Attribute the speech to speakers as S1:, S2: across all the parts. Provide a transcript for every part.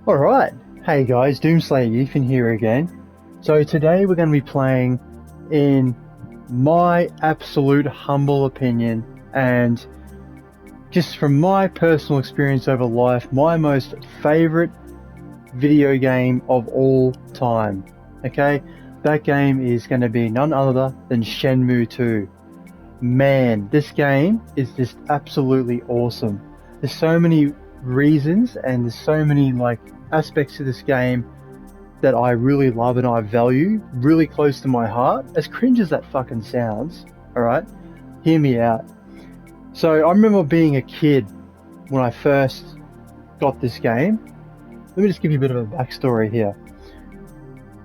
S1: Alright, hey guys, Doomslayer Ethan here again. So today we're going to be playing, in my absolute humble opinion, and just from my personal experience over life, my most favourite video game of all time. Okay, that game is going to be none other than Shenmue 2. Man, this game is just absolutely awesome. There's so many reasons and there's so many aspects to this game that I really love and I value, really close to my heart. As cringe as that fucking sounds, alright? Hear me out. So I remember being a kid when I first got this game. Let me just give you a bit of a backstory here.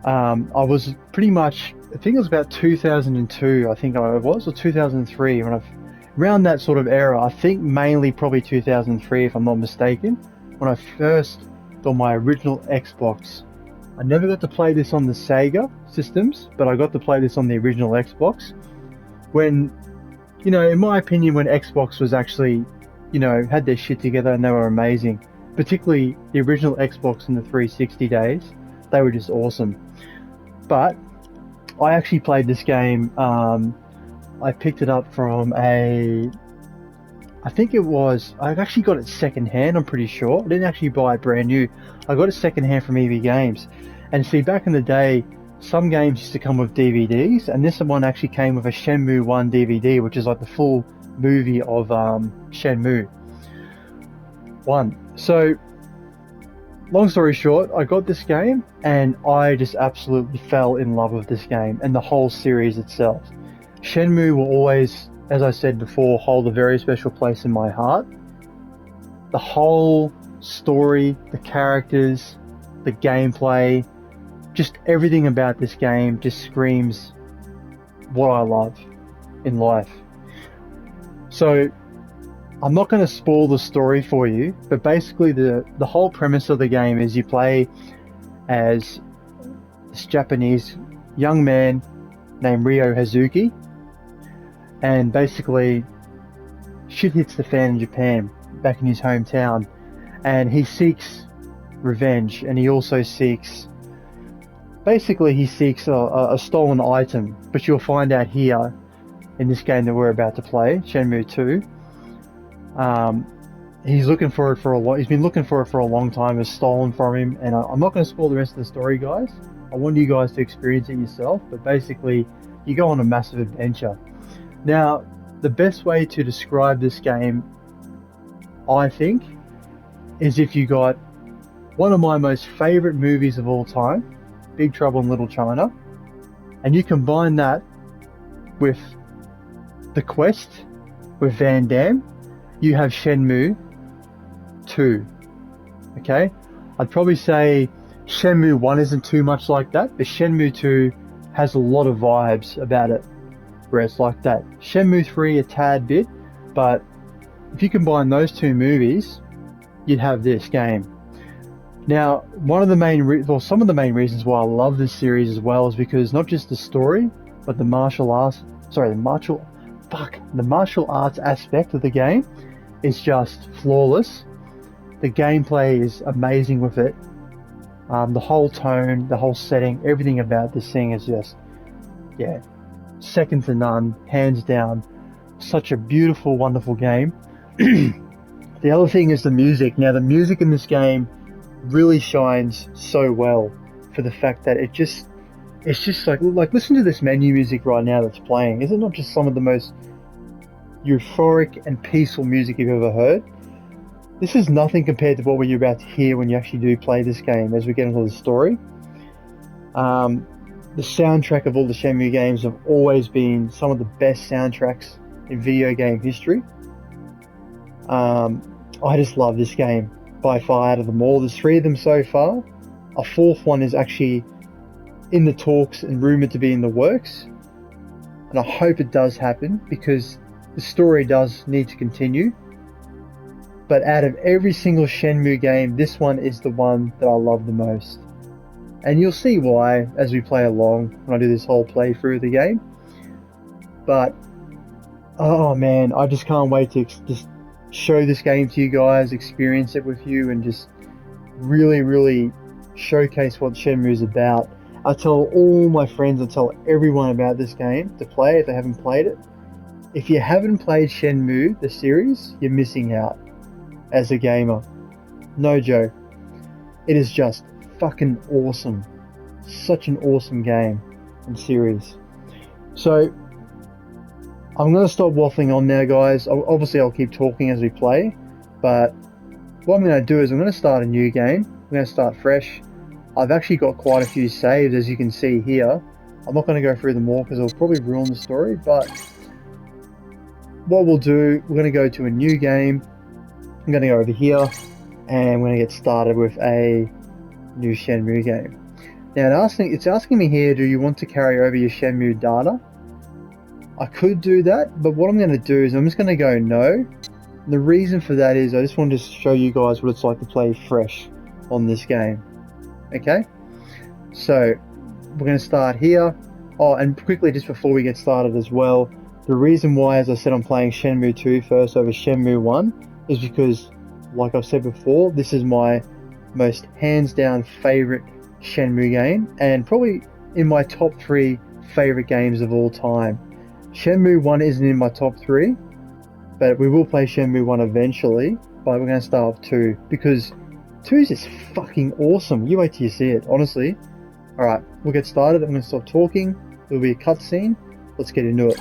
S1: I was pretty much, I think it was about 2002, I think I was, or 2003, around that sort of era. I think mainly probably 2003 if I'm not mistaken, when I first got my original Xbox. I never got to play this on the Sega systems, but I got to play this on the original Xbox. When, in my opinion, when Xbox was actually, had their shit together and they were amazing. Particularly the original Xbox in the 360 days, they were just awesome. But I actually played this game. I picked it up from I actually got it second hand, I'm pretty sure. I didn't actually buy it brand new. I got it second hand from EV Games. And see, back in the day, some games used to come with DVDs, and this one actually came with a Shenmue 1 DVD, which is like the full movie of Shenmue 1. So, long story short, I got this game, and I just absolutely fell in love with this game, and the whole series itself. Shenmue will always, as I said before, hold a very special place in my heart. The whole story, the characters, the gameplay, just everything about this game just screams what I love in life. So, I'm not going to spoil the story for you, but basically the whole premise of the game is you play as this Japanese young man named Ryo Hazuki, and basically shit hits the fan in Japan, back in his hometown, and he seeks revenge, and he also seeks, he seeks a stolen item, but you'll find out here in this game that we're about to play, Shenmue 2. He's looking for it he's been looking for it for a long time. It's stolen from him, and I'm not going to spoil the rest of the story, guys. I want you guys to experience it yourself, but basically you go on a massive adventure. Now, the best way to describe this game, I think, is if you got one of my most favorite movies of all time, Big Trouble in Little China, and you combine that with The Quest with Van Damme, you have Shenmue 2. Okay? I'd probably say Shenmue 1 isn't too much like that, but Shenmue 2 has a lot of vibes about it where it's like that. Shenmue 3 a tad bit, but if you combine those two movies, you'd have this game. Now, some of the main reasons why I love this series as well is because not just the story, but the martial arts aspect of the game is just flawless. The gameplay is amazing with it. The whole tone, the whole setting, everything about this thing is just, second to none, hands down. Such a beautiful, wonderful game. The other thing is the music. Now, the music in this game really shines so well for the fact that it's just like listen to this menu music right now that's playing. Is it not just some of the most euphoric and peaceful music you've ever heard? This is nothing compared to what you're about to hear when you actually do play this game as we get into the story. The soundtrack of all the Shenmue games have always been some of the best soundtracks in video game history. I just love this game by far out of them all. There's 3 of them so far. A 4th one is actually in the talks and rumoured to be in the works. And I hope it does happen because the story does need to continue. But out of every single Shenmue game, this one is the one that I love the most. And you'll see why as we play along when I do this whole playthrough of the game. But, oh man, I just can't wait to just show this game to you guys, experience it with you, and just really showcase what Shenmue is about. I tell all my friends, I tell everyone about this game to play if they haven't played it. If you haven't played Shenmue, the series, you're missing out as a gamer. No joke. It is just fucking awesome. Such an awesome game and series. So, I'm going to stop waffling on now, guys. Obviously, I'll keep talking as we play, but what I'm going to do is I'm going to start a new game. I'm going to start fresh. I've actually got quite a few saves, as you can see here. I'm not going to go through them all because it'll probably ruin the story, but what we'll do, we're going to go to a new game. I'm going to go over here, and I'm going to get started with a new Shenmue game. Now, it's asking me here, do you want to carry over your Shenmue data? I could do that, but what I'm going to do is I'm just going to go no. And the reason for that is I just wanted to show you guys what it's like to play fresh on this game. Okay? So, we're going to start here. Oh, and quickly, just before we get started as well, the reason why, as I said, I'm playing Shenmue 2 first over Shenmue 1 is because, like I've said before, this is my most hands-down favourite Shenmue game, and probably in my top 3 favourite games of all time. Shenmue 1 isn't in my top 3, but we will play Shenmue 1 eventually, but we're going to start with 2, because 2 is just fucking awesome. You wait till you see it, honestly. Alright, we'll get started. I'm going to stop talking. There'll be a cutscene. Let's get into it.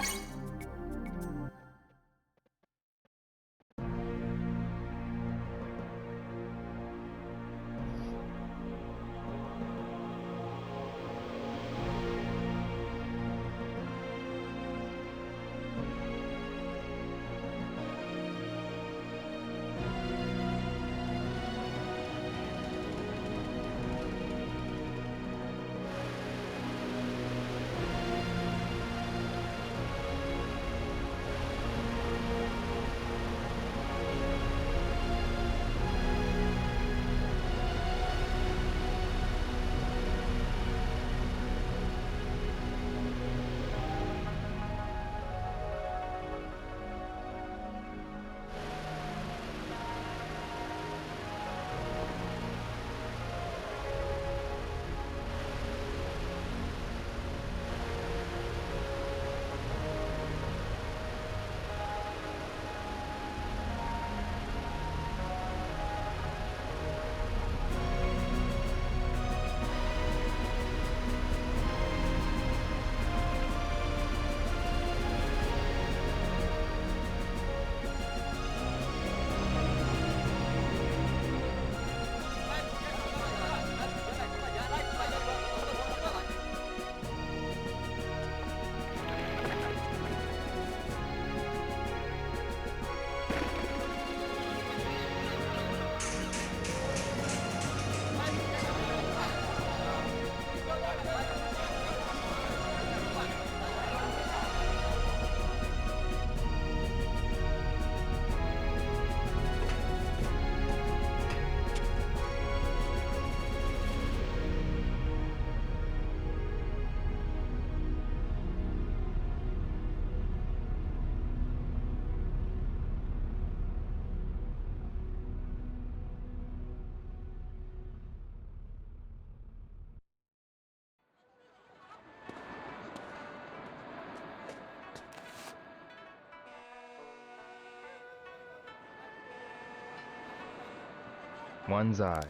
S2: Wanzai,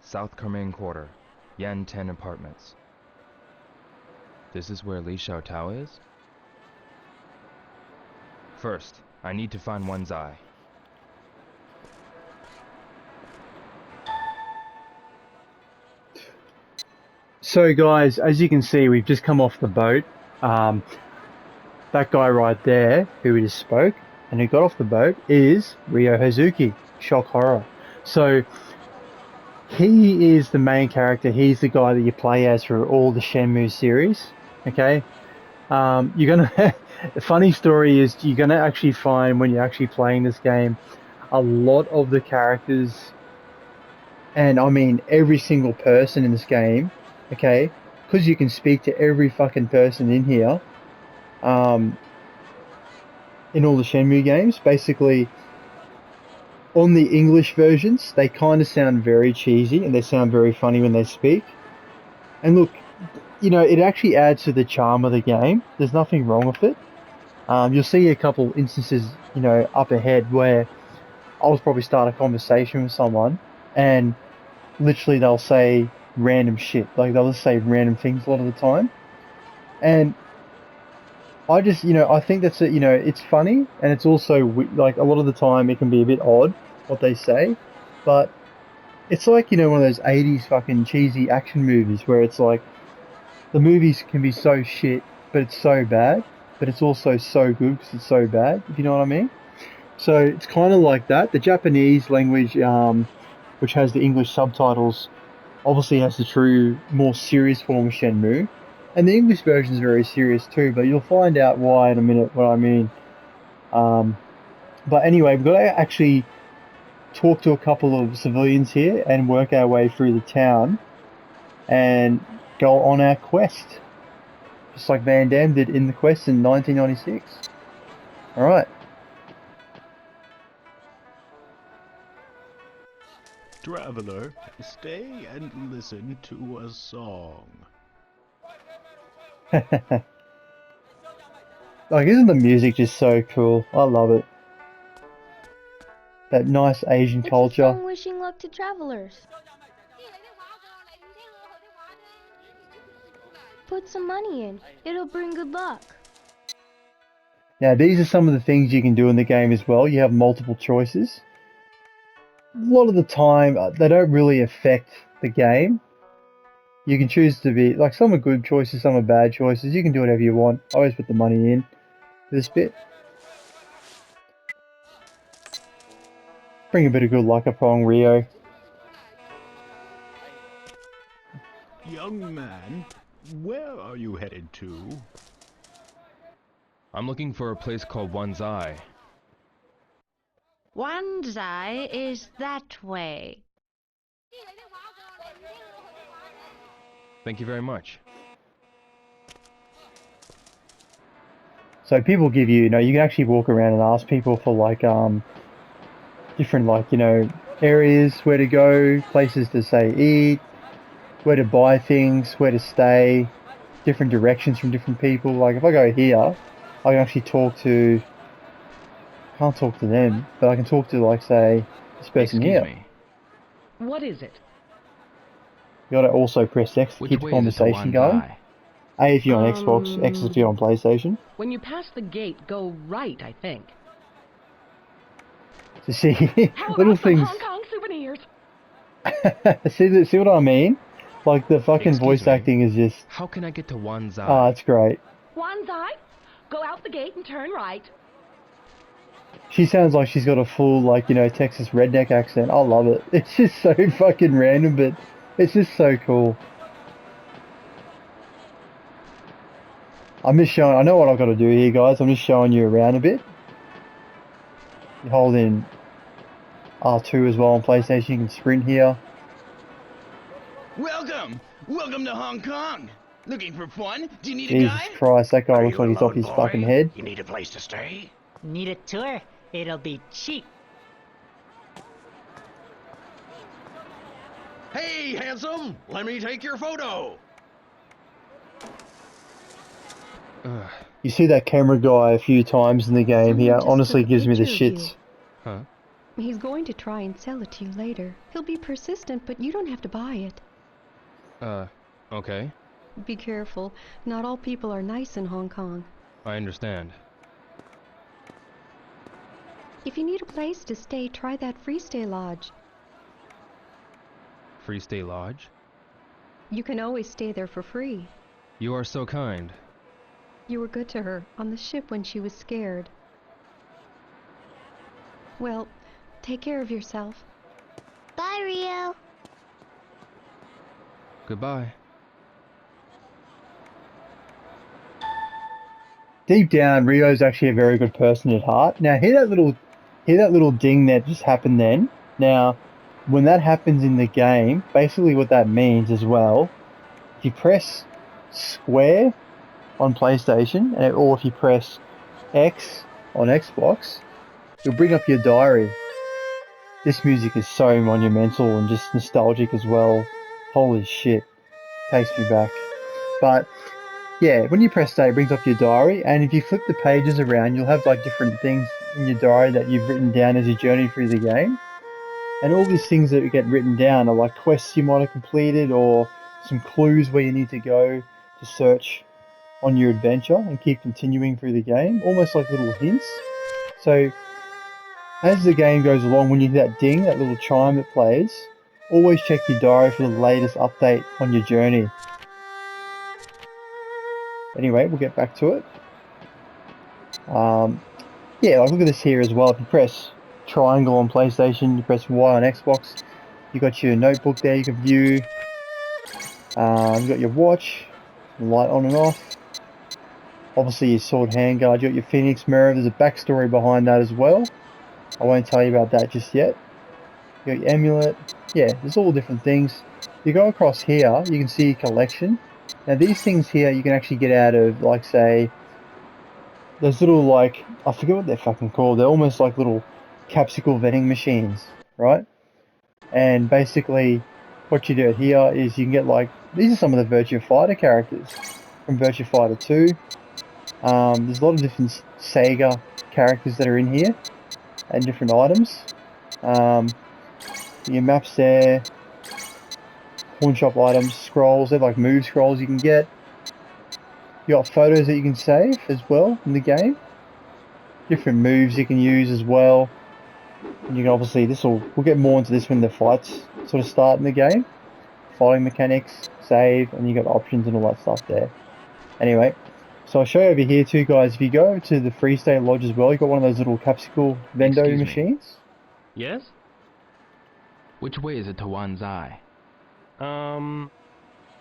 S2: South Carmine Quarter, Yan 10 Apartments. This is where Li Xiaotao is? First, I need to find Wanzai.
S1: So guys, as you can see, we've just come off the boat. That guy right there, who we just spoke, and who got off the boat, is Ryo Hazuki, Shock Horror. So, he is the main character. He's the guy that you play as for all the Shenmue series. Okay, you're gonna. The funny story is you're gonna actually find when you're actually playing this game, a lot of the characters, and I mean every single person in this game. Okay, because you can speak to every fucking person in here. In all the Shenmue games, basically, on the English versions, they kind of sound very cheesy and they sound very funny when they speak. And look, you know, it actually adds to the charm of the game. There's nothing wrong with it. You'll see a couple instances, you know, up ahead where I'll probably start a conversation with someone and literally they'll say random shit. Like they'll just say random things a lot of the time. And I just, you know, I think that's it. You know, it's funny and it's also like a lot of the time it can be a bit odd what they say, but it's like, you know, one of those 80s fucking cheesy action movies where it's like the movies can be so shit, but it's so bad, but it's also so good because it's so bad, if you know what I mean. So it's kind of like that. The Japanese language, which has the English subtitles, obviously has the true, more serious form of Shenmue. And the English version is very serious too, but you'll find out why in a minute what I mean. Um, but anyway, we've got to actually talk to a couple of civilians here and work our way through the town and go on our quest. Just like Van Damme did in the quest in 1996. Alright.
S3: Traveler, stay and listen to a song.
S1: Like, isn't the music just so cool? I love it. That nice Asian
S4: It's a
S1: culture.
S4: song wishing luck to travelers. Put some money in. It'll bring good luck.
S1: Now, these are some of the things you can do in the game as well. You have multiple choices. A lot of the time, they don't really affect the game. You can choose to be, like, some are good choices, some are bad choices. You can do whatever you want. I always put the money in for this bit. Bring a bit of good luck upon Rio.
S3: Young man, where are you headed to?
S2: I'm looking for a place called One's Eye.
S5: One's Eye is that way.
S2: Thank you very much.
S1: So people give you, you know, you can actually walk around and ask people for like different like, you know, areas where to go, places to say eat, where to buy things, where to stay, different directions from different people. Like if I go here, I can actually talk to, can't talk to them, but I can talk to like say this person
S2: Excuse
S1: here.
S2: me.
S6: What is it?
S1: You gotta also press X to
S2: Which
S1: keep the
S2: way is it to
S1: conversation
S2: One's
S1: going.
S2: Eye?
S1: A if you're on Xbox, X if you're on PlayStation.
S6: When you pass the gate, go right, I think.
S1: To see
S6: How
S1: little
S6: about some
S1: things.
S6: Hong Kong souvenirs?
S1: See what I mean? Like the fucking
S2: Excuse
S1: voice
S2: me.
S1: acting is just,
S2: How can I get to One's Eye?
S1: ah, it's great.
S6: One's Eye? Go out the gate and turn right.
S1: She sounds like she's got a full, like, you know, Texas redneck accent. I love it. It's just so fucking random, but it's just so cool. I'm just showing, I know what I've got to do here, guys. I'm just showing you around a bit. You hold in R2 as well on PlayStation. You can sprint here.
S7: Welcome! Welcome to Hong Kong! Looking for fun? Do you need a
S1: Jesus
S7: guide?
S1: Christ, that guy
S3: Are
S1: looks
S3: you
S1: like
S3: a
S1: he's off
S3: lone
S1: his fucking
S3: boy?
S1: head.
S3: You need a place to stay?
S8: Need a tour? It'll be cheap.
S7: Hey, handsome! Let me take your photo!
S2: Ugh.
S1: You see that camera guy a few times in the game. He
S9: Someone just
S1: honestly
S9: took a
S1: gives me the
S9: picture of you.
S1: shits.
S2: Huh?
S9: He's going to try and sell it to you later. He'll be persistent, but you don't have to buy it.
S2: Okay.
S9: Be careful. Not all people are nice in Hong Kong.
S2: I understand.
S9: If you need a place to stay, try that Free Stay Lodge.
S2: Free Stay Lodge?
S9: You can always stay there for free.
S2: You are so kind.
S9: You were good to her on the ship when she was scared. Well, take care of yourself.
S4: Bye, Rio.
S2: Goodbye.
S1: Deep down, Rio's actually a very good person at heart. Now, hear that little ding that just happened then? Now, when that happens in the game, basically what that means as well, if you press square on PlayStation, or if you press X on Xbox, it'll bring up your diary. This music is so monumental and just nostalgic as well. Holy shit, takes me back. But yeah, when you press stay, it brings up your diary, and if you flip the pages around, you'll have like different things in your diary that you've written down as you journey through the game. And all these things that get written down are like quests you might have completed or some clues where you need to go to search on your adventure and keep continuing through the game, almost like little hints. So as the game goes along, when you hear that ding, that little chime that plays, always check your diary for the latest update on your journey. Anyway, we'll get back to it. Yeah, like look at this here as well. If you press triangle on PlayStation, you press Y on Xbox, you got your notebook there you can view. You got your watch, light on and off. Obviously your sword handguard, you got your Phoenix mirror. There's a backstory behind that as well. I won't tell you about that just yet. You got your amulet. Yeah, there's all different things. You go across here, you can see your collection. Now these things here you can actually get out of, like say, those little like, I forget what they're fucking called. They're almost like little capsule vending machines, right? And basically what you do here is you can get like, these are some of the Virtua Fighter characters from Virtua Fighter 2. There's a lot of different Sega characters that are in here and different items. Your maps there, pawn shop items, scrolls, they're like move scrolls you can get. You got photos that you can save as well in the game. Different moves you can use as well. And you can obviously, we'll get more into this when the fights sort of start in the game. Fighting mechanics, save, and you got options and all that stuff there. Anyway, so I'll show you over here too, guys. If you go to the Free State Lodge as well, you got one of those little capsule vendo machines.
S2: Yes? Which way is it to Wanzai?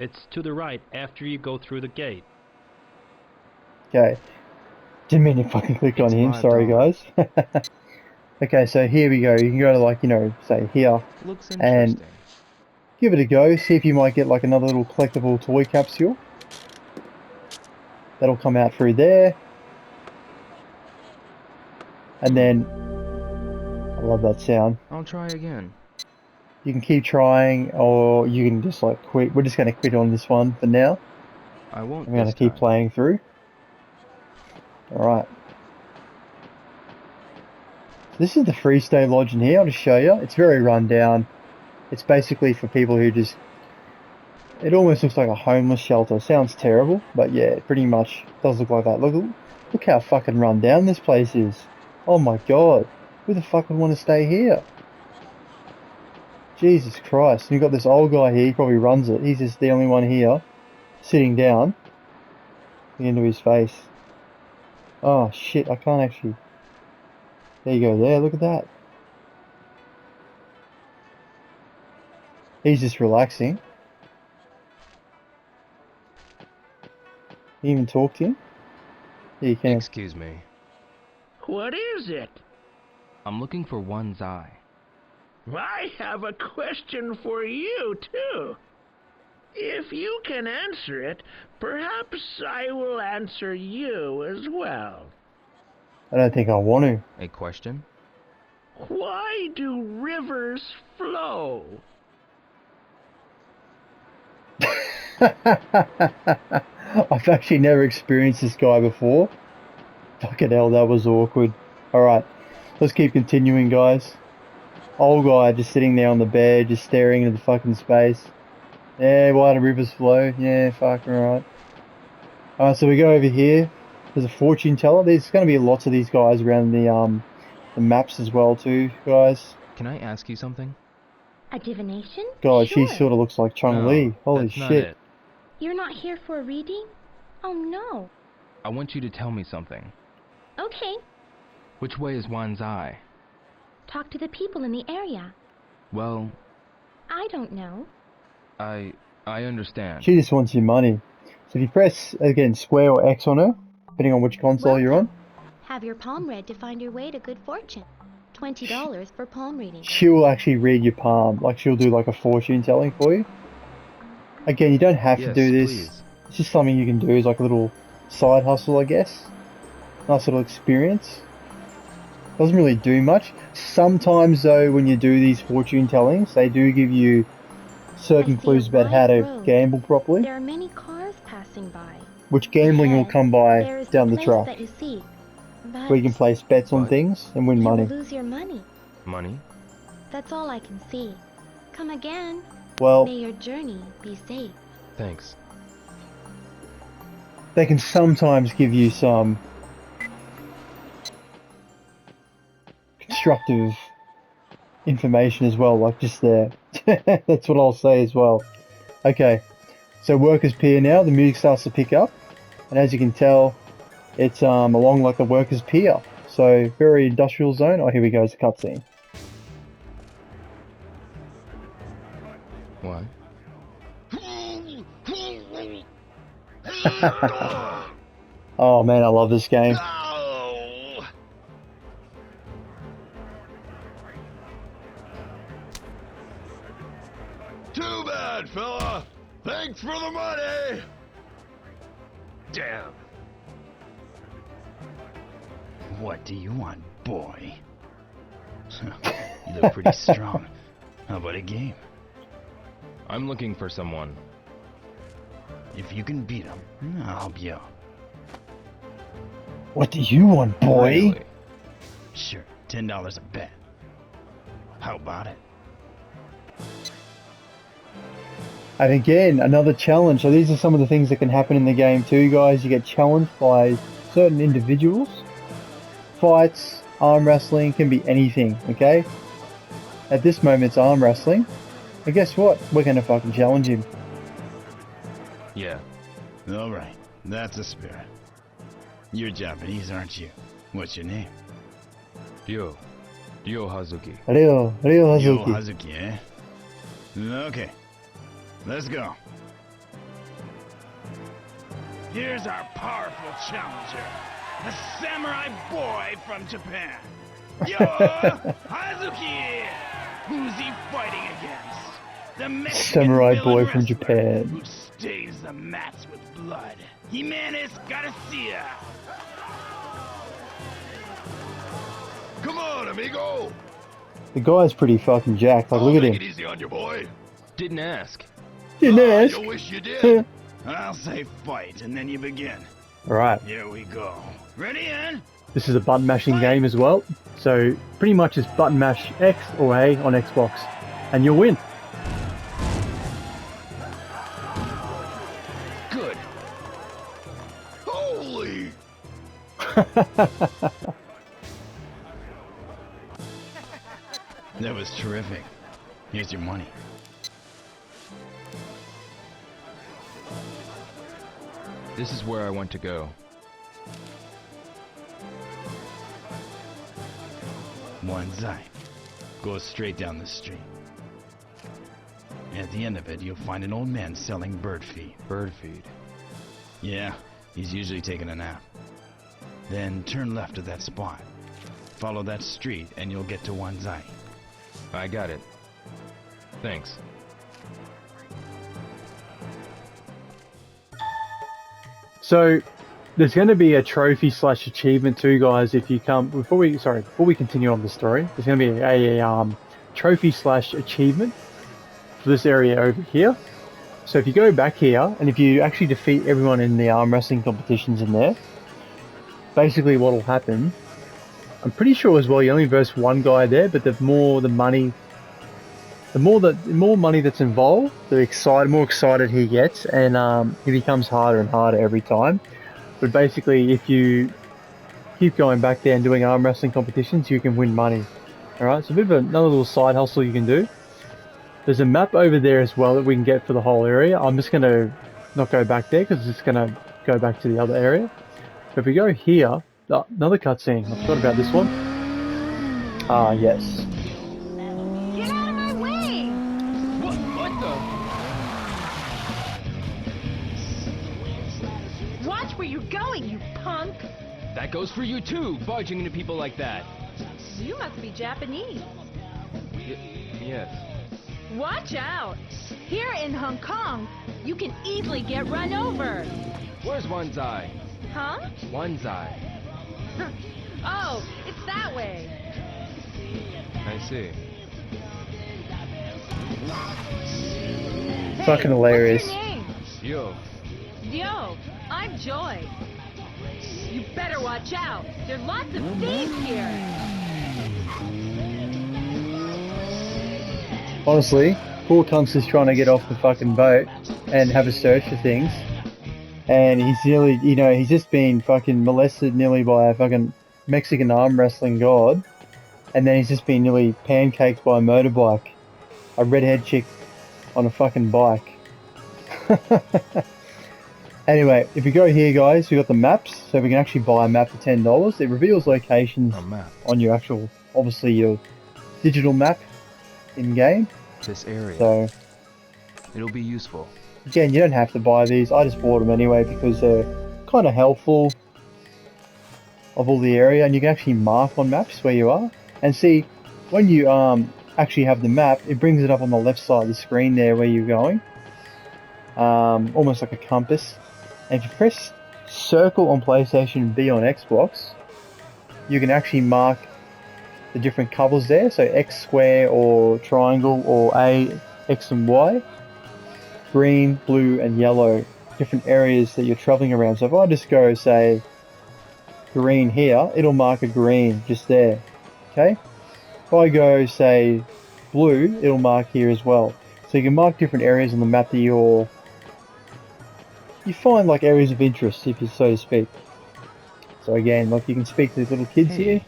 S10: It's to the right after you go through the gate.
S1: Okay. Didn't mean to fucking click on him, sorry guys. Okay, so here we go. You can go to like, you know, say here.
S2: Looks
S1: and
S2: interesting.
S1: give it a go. See if you might get like another little collectible toy capsule. That'll come out through there. And then, I love that sound.
S2: I'll try again.
S1: You can keep trying, or you can just like quit. We're just going to quit on this one for now.
S2: I won't.
S1: I'm going to keep playing through. Alright. This is the Free Stay Lodge in here. I'll just show you. It's very run down. It's basically for people who just... It almost looks like a homeless shelter. Sounds terrible, but yeah, it pretty much does look like that. Look how fucking run down this place is. Oh my god. Who the fuck would want to stay here? Jesus Christ. And you've got this old guy here. He probably runs it. He's just the only one here. Sitting down. Into his face. Oh shit, I can't actually... There you go there, look at that. He's just relaxing. You even talk to him? Yeah, you can.
S2: Excuse me.
S7: What is it?
S2: I'm looking for Wanzai.
S7: I have a question for you, too. If you can answer it, perhaps I will answer you as well.
S1: I don't think I want to.
S2: A question?
S7: Why do rivers flow?
S1: I've actually never experienced this guy before. Fucking hell, that was awkward. Alright, let's keep continuing, guys. Old guy just sitting there on the bed, just staring into the fucking space. Yeah, why do rivers flow? Yeah, fucking right. Alright, so we go over here. There's a fortune teller. There's going to be lots of these guys around the maps as well too, guys.
S2: Can I ask you something?
S4: A divination?
S1: God,
S4: Sure.
S1: she sort of looks like Chung-Li. Holy
S2: that's not
S1: shit.
S2: it.
S4: You're not here for a reading? Oh no.
S2: I want you to tell me something.
S4: Okay.
S2: Which way is Wanzai?
S4: Talk to the people in the area.
S2: Well,
S4: I don't know.
S2: I understand.
S1: She just wants your money. So if you press, again, square or X on her, depending on which console you're on,
S4: Have your palm read to find your way to good fortune. $20 for palm reading.
S1: she'll actually read your palm. Like, she'll do like a fortune telling for you. Again, you don't have to do this.
S2: Please.
S1: It's just something you can do as like a little side hustle, I guess. Nice little experience. Doesn't really do much. Sometimes though, when you do these fortune tellings, they do give you certain
S4: I see
S1: clues
S4: a
S1: about how
S4: wide
S1: to
S4: road.
S1: gamble properly,
S4: There are many cars passing by.
S1: which gambling will
S4: Ahead,
S1: come by
S4: there is
S1: down
S4: the
S1: the
S4: place
S1: track,
S4: that you seek, but
S1: where you can place bets on
S2: But-
S1: things and win
S4: you will
S1: money.
S4: lose your money.
S2: Money?
S4: That's all I can see. Come again.
S1: Well,
S4: May your journey be safe.
S2: Thanks.
S1: they can sometimes give you some constructive information as well, like just there. That's what I'll say as well. Okay, so workers pier now, the music starts to pick up, and as you can tell, it's along like the workers pier. So very industrial zone. Oh, here we go, it's a cutscene.
S2: What?
S1: Oh man, I love this game.
S3: Too bad, fella. Thanks for the money.
S7: Damn. What do you want, boy? You look pretty strong. How about a game?
S2: I'm looking for someone.
S7: If you can beat him, I'll help you out.
S1: What do you want, boy?
S2: Really?
S7: Sure, $10 a bet. How about it?
S1: And again, another challenge. So these are some of the things that can happen in the game too, guys. You get challenged by certain individuals. Fights, arm wrestling, can be anything, okay? At this moment, it's arm wrestling. And guess what? We're gonna fucking challenge him.
S2: Yeah.
S7: Alright, that's a spirit. You're Japanese, aren't you? What's your name?
S2: Ryo Hazuki.
S1: Ryo
S7: Yo
S1: Hazuki.
S7: Hazuki, eh? Okay, let's go. Here's our powerful challenger, the samurai boy from Japan. Yo Hazuki! Who's he fighting against? The Mexican
S1: Samurai
S7: villain
S1: boy from
S7: wrestler
S1: Japan.
S7: who stains the mats with blood. Jimenez Garcia.
S3: Come on, amigo.
S1: The guy's pretty fucking jacked. Like, look at
S3: Make
S1: him.
S3: it easy on you, boy.
S2: Didn't ask.
S1: Didn't ask.
S3: You wish you did.
S7: I'll say fight, and then you begin.
S1: Alright,
S7: Here we go. Ready, in?
S1: this is a button mashing game as well. So pretty much it's button mash X or A on Xbox, and you'll win.
S2: Good.
S3: Holy.
S7: That was terrific. Here's your money.
S2: This is where I want to go.
S7: One zai. Go straight down the street. At the end of it, you'll find an old man selling bird feed.
S2: Bird feed.
S7: Yeah, he's usually taking a nap. Then turn left at that spot. Follow that street and you'll get to one zai.
S2: I got it. Thanks.
S1: So there's going to be a trophy / achievement too, guys. If you come before we continue on the story, there's going to be a trophy / achievement for this area over here. So if you go back here and if you actually defeat everyone in the arm wrestling competitions in there, basically what will happen, I'm pretty sure as well, you only verse one guy there, but the more money that's involved, the more excited he gets, and it becomes harder and harder every time. But basically, if you keep going back there and doing arm wrestling competitions, you can win money. Alright, so a bit of another little side hustle you can do. There's a map over there as well that we can get for the whole area. I'm just going to not go back there because it's going to go back to the other area. But if we go here, another cutscene. I forgot about this one. Ah, yes.
S5: Get out of my way!
S2: What the?
S5: Watch where you're going, you punk!
S2: That goes for you too, barging into people like that.
S5: You must be Japanese.
S2: Yes.
S5: Watch out! Here in Hong Kong, you can easily get run over.
S2: Where's Wanzai?
S5: Huh?
S2: Wanzai.
S5: Oh, it's that way.
S2: I see.
S1: Fucking hilarious.
S5: What's your name?
S2: Yo,
S5: Yo, I'm Joy. You better watch out. There's lots of thieves here.
S1: Honestly, poor cunt's just trying to get off the fucking boat and have a search for things. And he's nearly, you know, he's just been fucking molested nearly by a fucking Mexican arm wrestling god. And then he's just been nearly pancaked by a motorbike. A redhead chick on a fucking bike. Anyway, if we go here, guys, we got the maps, so we can actually buy a map for $10. It reveals locations
S2: a map.
S1: on your actual, obviously your digital map in game.
S2: This area.
S1: So
S2: It'll be useful.
S1: again, you don't have to buy these. I just bought them anyway because they're kind of helpful of all the area, and you can actually mark on maps where you are. And see, when you actually have the map, it brings it up on the left side of the screen there where you're going. Almost like a compass. And if you press circle on PlayStation and B on Xbox, you can actually mark the different colours there. So X square or triangle or A, X and Y. Green, blue and yellow. Different areas that you're travelling around. So if I just go, say, green here, it'll mark a green just there. Okay? If I go, say, blue, it'll mark here as well. So you can mark different areas on the map that you find like areas of interest, if you so to speak. So again, like you can speak to the little kids here.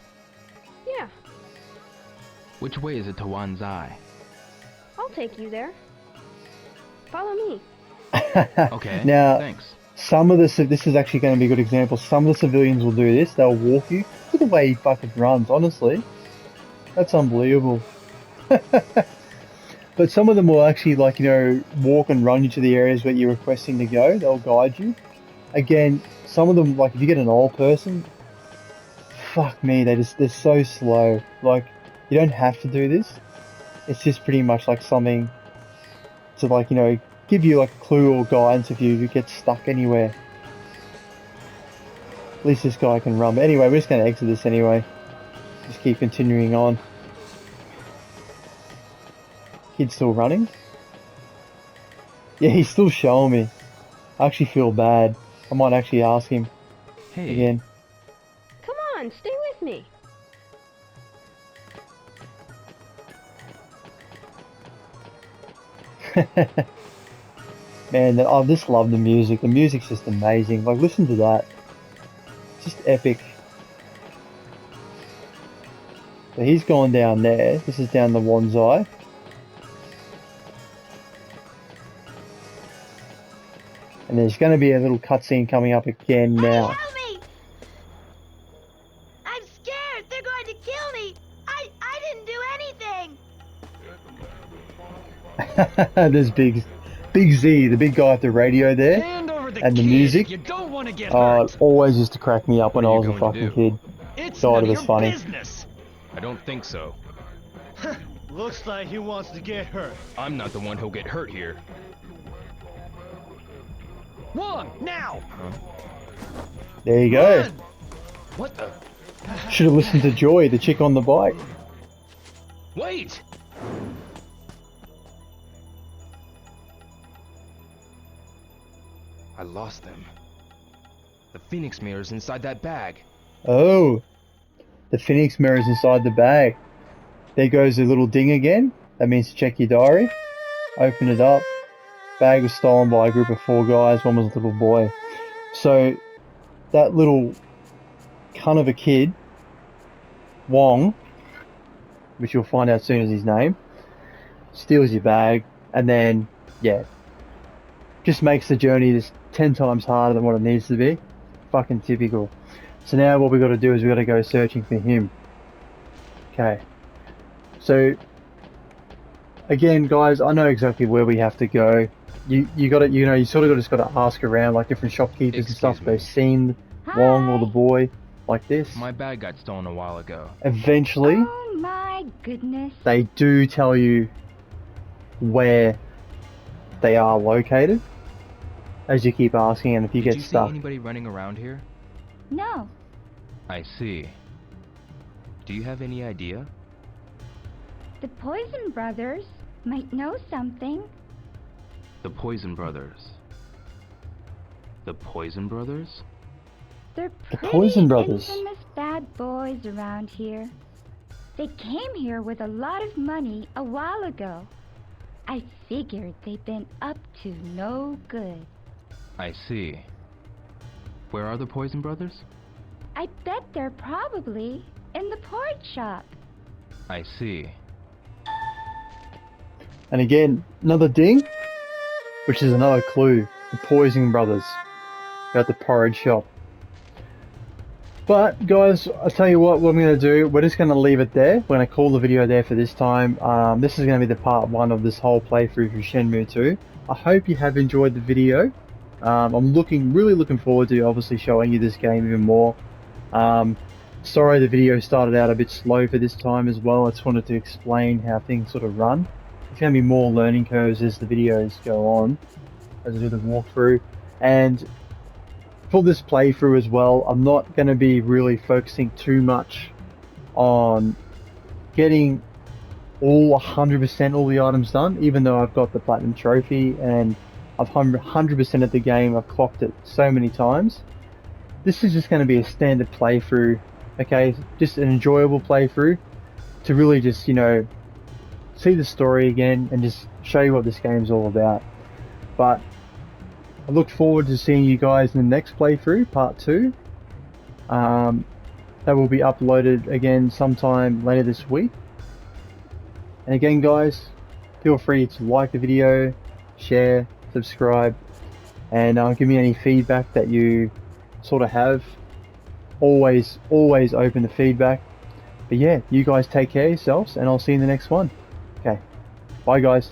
S11: Yeah,
S2: Which way is it to Wanzai?
S11: I'll take you there. Follow me.
S2: Okay,
S1: Now,
S2: thanks.
S1: some of this is actually going to be a good example. Some of the civilians will do this. They'll walk you. Look at the way he fucking runs, honestly. That's unbelievable. But some of them will actually, like, you know, walk and run you to the areas where you're requesting to go. They'll guide you. Again, some of them, like, if you get an old person, fuck me, they're so slow. Like, you don't have to do this. It's just pretty much like something to, like, you know, give you like a clue or guidance if you get stuck anywhere. At least this guy can run. But anyway, we're just going to exit this anyway. Just keep continuing on. Kid's still running? Yeah, he's still showing me. I actually feel bad. I might actually ask him again.
S11: Come on, stay with me.
S1: Man, I just love the music. The music's just amazing. Like, listen to that. It's just epic. So he's gone down there. This is down the Wanzai. And there's going to be a little cutscene coming up again now.
S4: Help me! I'm scared. They're going to kill me. I didn't do anything.
S1: There's Big Z, the big guy at the radio there, and the music.
S10: You don't want to get hurt.
S1: Always used to crack me up when I was a fucking kid.
S10: It's
S1: God,
S10: none
S1: it
S10: of
S1: was
S10: your
S1: funny.
S10: business.
S2: I don't think so.
S3: Looks like he wants to get hurt.
S2: I'm not the one who'll get hurt here.
S10: One, now!
S1: There you go.
S10: Run!
S2: What the?
S1: Should have listened to Joy, the chick on the bike.
S2: Wait! I lost them. The Phoenix mirror's inside that bag.
S1: Oh, the Phoenix mirror's inside the bag. There goes the little ding again. That means to check your diary. Open it up. Bag was stolen by a group of 4 guys. One was a little boy. So that little cunt of a kid, Wong, which you'll find out soon as his name, steals your bag, and then, yeah, just makes the journey just 10 times harder than what it needs to be. Fucking typical. So now what we got to do is we got to go searching for him. Okay. So again, guys, I know exactly where we have to go. You got to, you know, you sort of just got to ask around, like different shopkeepers and stuff. If they've seen Wong or the boy like this.
S2: My bag got stolen a while ago.
S1: Eventually,
S11: Oh my goodness.
S1: they do tell you where they are located as you keep asking, and if you
S2: Did
S1: get
S2: you see
S1: stuck.
S2: anybody running around here?
S11: No.
S2: I see. Do you have any idea?
S11: The Poison Brothers might know something.
S2: The Poison Brothers. The Poison Brothers?
S11: They're
S1: The
S11: pretty
S1: Poison Brothers.
S11: infamous bad boys around here. They came here with a lot of money a while ago. I figured they'd been up to no good.
S2: I see. Where are the Poison Brothers?
S11: I bet they're probably in the pork shop.
S2: I see.
S1: And again, another ding, which is another clue. The Poison Brothers. At the porridge shop. But guys, I'll tell you what I'm going to do. We're just going to leave it there. We're going to call the video there for this time. This is going to be the part 1 of this whole playthrough for Shenmue 2. I hope you have enjoyed the video. I'm really looking forward to obviously showing you this game even more. Sorry the video started out a bit slow for this time as well. I just wanted to explain how things sort of run. There's going to be more learning curves as the videos go on, as I do the walkthrough. And for this playthrough as well, I'm not going to be really focusing too much on getting all 100% all the items done, even though I've got the Platinum Trophy and I've 100% of the game. I've clocked it so many times. This is just going to be a standard playthrough, okay? Just an enjoyable playthrough to really just, you know, see the story again and just show you what this game's all about. But I look forward to seeing you guys in the next playthrough, part 2. That will be uploaded again sometime later this week. And again guys, feel free to like the video, share, subscribe, and give me any feedback that you sort of have. Always open to feedback. But yeah, you guys take care of yourselves and I'll see you in the next one. Okay, bye guys.